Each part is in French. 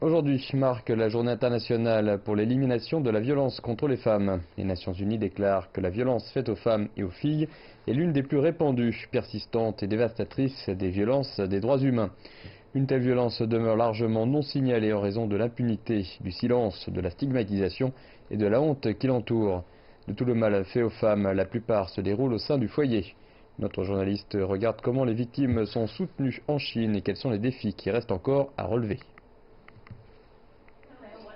Aujourd'hui marque la journée internationale pour l'élimination de la violence contre les femmes. Les Nations Unies déclarent que la violence faite aux femmes et aux filles est l'une des plus répandues, persistantes et dévastatrices des violences des droits humains. Une telle violence demeure largement non signalée en raison de l'impunité, du silence, de la stigmatisation et de la honte qui l'entoure. De tout le mal fait aux femmes, la plupart se déroule au sein du foyer. Notre journaliste regarde comment les victimes sont soutenues en Chine et quels sont les défis qui restent encore à relever.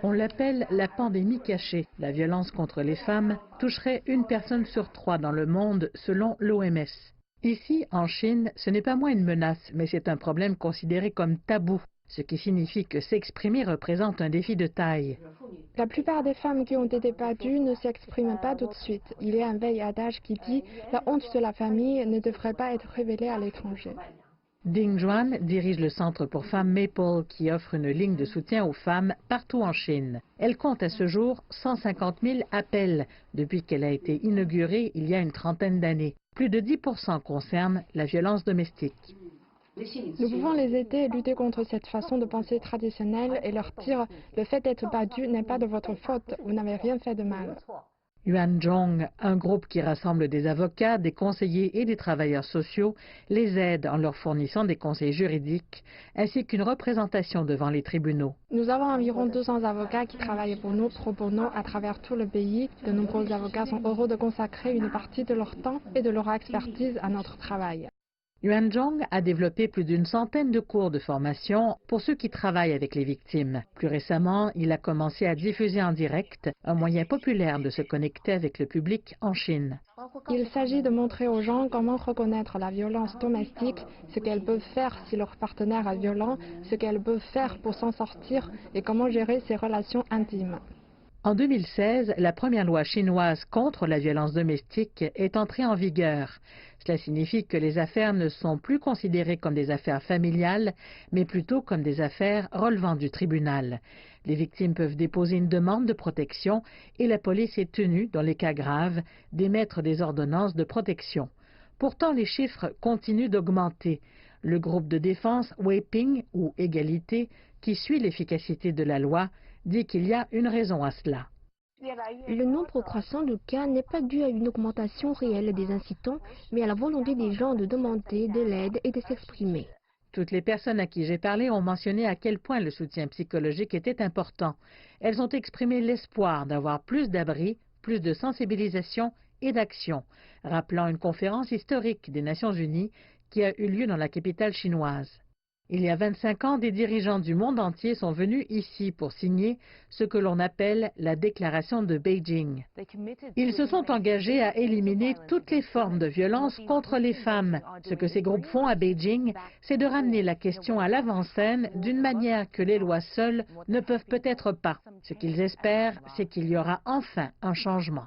On l'appelle la pandémie cachée. La violence contre les femmes toucherait une personne sur 3 dans le monde, selon l'OMS. Ici, en Chine, ce n'est pas moins une menace, mais c'est un problème considéré comme tabou, ce qui signifie que s'exprimer représente un défi de taille. La plupart des femmes qui ont été battues ne s'expriment pas tout de suite. Il y a un vieil adage qui dit « La honte de la famille ne devrait pas être révélée à l'étranger ». Ding Juan dirige le Centre pour femmes Maple qui offre une ligne de soutien aux femmes partout en Chine. Elle compte à ce jour 150 000 appels depuis qu'elle a été inaugurée il y a une trentaine d'années. Plus de 10% concernent la violence domestique. Nous pouvons les aider à lutter contre cette façon de penser traditionnelle et leur dire « Le fait d'être battu n'est pas de votre faute, vous n'avez rien fait de mal ». Yuan Zhong, un groupe qui rassemble des avocats, des conseillers et des travailleurs sociaux, les aide en leur fournissant des conseils juridiques ainsi qu'une représentation devant les tribunaux. Nous avons environ 200 avocats qui travaillent pour nous pro bono à travers tout le pays. De nombreux avocats sont heureux de consacrer une partie de leur temps et de leur expertise à notre travail. Yuan Zhong a développé plus d'une centaine de cours de formation pour ceux qui travaillent avec les victimes. Plus récemment, il a commencé à diffuser en direct, un moyen populaire de se connecter avec le public en Chine. Il s'agit de montrer aux gens comment reconnaître la violence domestique, ce qu'elles peuvent faire si leur partenaire est violent, ce qu'elles peuvent faire pour s'en sortir et comment gérer ses relations intimes. En 2016, la première loi chinoise contre la violence domestique est entrée en vigueur. Cela signifie que les affaires ne sont plus considérées comme des affaires familiales, mais plutôt comme des affaires relevant du tribunal. Les victimes peuvent déposer une demande de protection et la police est tenue, dans les cas graves, d'émettre des ordonnances de protection. Pourtant, les chiffres continuent d'augmenter. Le groupe de défense Weiping, ou Égalité, qui suit l'efficacité de la loi, dit qu'il y a une raison à cela. Le nombre croissant de cas n'est pas dû à une augmentation réelle des incidents, mais à la volonté des gens de demander de l'aide et de s'exprimer. Toutes les personnes à qui j'ai parlé ont mentionné à quel point le soutien psychologique était important. Elles ont exprimé l'espoir d'avoir plus d'abris, plus de sensibilisation et d'action, rappelant une conférence historique des Nations Unies qui a eu lieu dans la capitale chinoise. Il y a 25 ans, des dirigeants du monde entier sont venus ici pour signer ce que l'on appelle la déclaration de Beijing. Ils se sont engagés à éliminer toutes les formes de violence contre les femmes. Ce que ces groupes font à Beijing, c'est de ramener la question à l'avant-scène d'une manière que les lois seules ne peuvent peut-être pas. Ce qu'ils espèrent, c'est qu'il y aura enfin un changement.